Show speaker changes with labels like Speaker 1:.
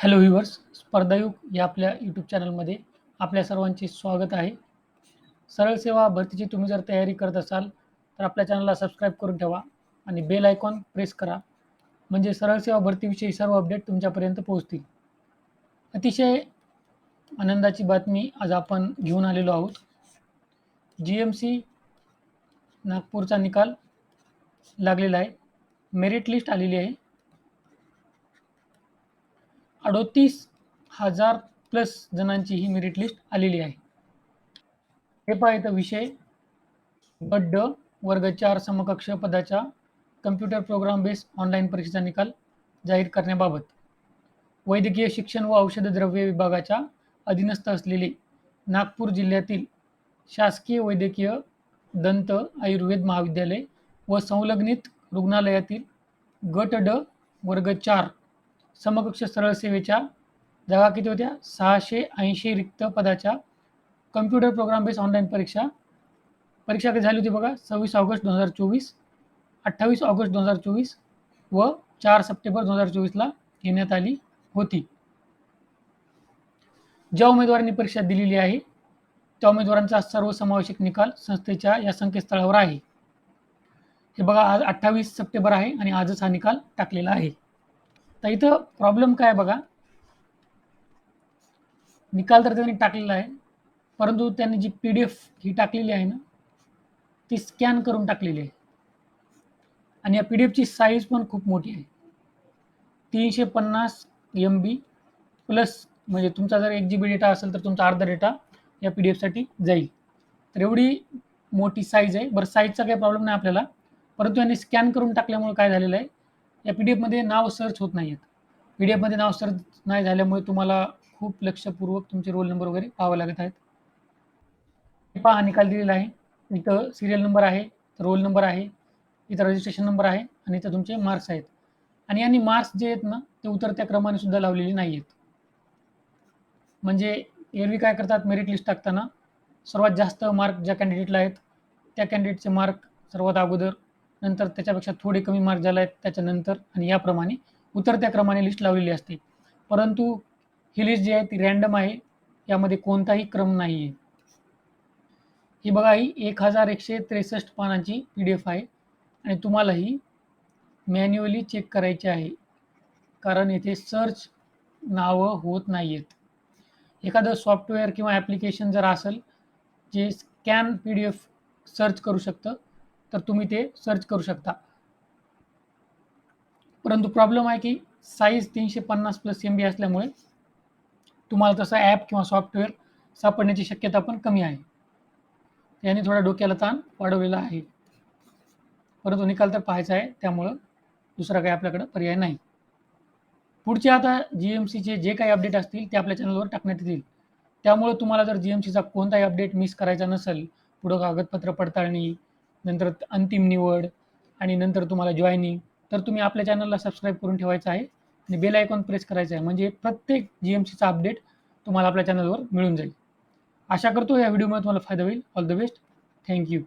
Speaker 1: Hello viewers, स्पर्धायुग या आपल्या YouTube चॅनलमध्ये आपल्या सर्वांचे स्वागत आहे. सरळ सेवा भरतीची तुम्ही जर तयारी करत असाल, तर आपल्या चॅनलला सबस्क्राईब करून ठेवा आणि बेल आयकॉन प्रेस करा. म्हणजे सरळ सेवा भरतीविषयी सर्व अपडेट तुमच्यापर्यंत पोहोचतील. अतिशय आनंदाची बातमी आज आपण घेऊन आलेलो आहोत. GMC नागपूरचा निकाल लागलेला आहे. मेरिट लिस्ट आलेली आहे. 38,000 प्लस जणांची ही मेरिट लिस्ट आलेली आहे. हे पहा इथं विषय गट ड वर्ग 4 समकक्ष पदाच्या कम्प्युटर प्रोग्राम बेस ऑनलाईन परीक्षेचा निकाल जाहीर करण्याबाबत वैद्यकीय शिक्षण व औषधद्रव्य विभागाच्या अधीनस्थ असलेले नागपूर जिल्ह्यातील शासकीय वैद्यकीय दंत आयुर्वेद महाविद्यालय व संलग्नित रुग्णालयातील गट ड वर्ग 4 समकक्ष सरळ सेवेच्या जागा किती होत्या? 680 रिक्त पदाच्या कम्प्युटर प्रोग्राम बेस ऑनलाईन परीक्षा कधी झाली होती बघा? 26 ऑगस्ट 2024, 28 ऑगस्ट 2024 व 4 सप्टेंबर 2024 ला घेण्यात आली होती. ज्या उमेदवारांनी परीक्षा दिलेली आहे त्या उमेदवारांचा सर्वसमावेशक निकाल संस्थेच्या या संकेतस्थळावर आहे. हे बघा, आज 28 सप्टेंबर आहे आणि आजच हा निकाल टाकलेला आहे. तर इथं प्रॉब्लेम काय बघा, निकाल तर त्यांनी टाकलेला आहे, परंतु त्यांनी जी PDF ही टाकलेली आहे ना, ती स्कॅन करून टाकलेली आहे आणि या PDFची साईज पण खूप मोठी आहे. 350 MB प्लस, म्हणजे तुमचा जर 1 GB डेटा असेल तर तुमचा अर्धा डेटा या PDF साठी जाईल. तर एवढी मोठी साईज आहे. बरं, साईजचा काही प्रॉब्लेम नाही आपल्याला, परंतु यांनी स्कॅन करून टाकल्यामुळे काय झालेलं आहे, या PDF मध्ये नाव सर्च होत नाही आहेत. PDF मध्ये नाव सर्च नाही झाल्यामुळे तुम्हाला खूप लक्षपूर्वक तुमचे रोल नंबर वगैरे पाहावे लागत आहेत. पहा, निकाल दिलेला आहे. इथं सिरियल नंबर आहे, रोल नंबर आहे, इथं रजिस्ट्रेशन नंबर आहे आणि इथं तुमचे मार्क्स आहेत. आणि यांनी मार्क्स जे आहेत ना, ते उतरत्या क्रमाने सुद्धा लावलेले नाही आहेत. म्हणजे एरवी काय करतात, मेरिट लिस्ट टाकताना सर्वात जास्त मार्क ज्या कॅन्डिडेटला आहेत त्या कॅन्डिडेटचे मार्क सर्वात अगोदर, नंतर त्याच्यापेक्षा थोडे कमी मार्क ज्याला आहेत त्याच्यानंतर, आणि याप्रमाणे उतरत्या क्रमाने लिस्ट लावलेली असते. परंतु ही लिस्ट जी आहे ती रँडम आहे, यामध्ये कोणताही क्रम नाही आहे. ही बघा, ही 1163 पानांची PDF आहे आणि तुम्हाला ही मॅन्युअली चेक करायची आहे, कारण येथे सर्च नावं होत नाही आहेत. एखादं सॉफ्टवेअर किंवा ॲप्लिकेशन जर असेल जे स्कॅन PDF सर्च करू शकतं, तर तुम्ही ते सर्च करू शकता. परंतु प्रॉब्लेम आहे की साईज 350 प्लस MB असल्यामुळे तुम्हाला तसा ॲप किंवा सॉफ्टवेअर सापडण्याची शक्यता पण कमी आहे. याने थोडा डोक्याला ताण वाढवलेला आहे. परंतु निकाल तर पाहायचा आहे, त्यामुळं दुसरा काही आपल्याकडे पर्याय नाही. पुढचे आता GMCचे जे काही अपडेट असतील ते आपल्या चॅनलवर टाकण्यात येतील. त्यामुळे तुम्हाला जर GMCचा कोणताही अपडेट मिस करायचा नसेल, पुढं कागदपत्र पडताळणी, नंतर अंतिम निवड आणि नंतर तुम्हाला जॉइनिंग, तर तुम्ही आपल्या चॅनलला सबस्क्राईब करून ठेवायचं आहे आणि बेल आयकॉन प्रेस करायचा आहे. म्हणजे प्रत्येक GMCचा अपडेट तुम्हाला आपल्या चॅनलवर मिळून जाईल. आशा करतो या व्हिडिओमुळे तुम्हाला फायदा होईल. All the best. Thank you.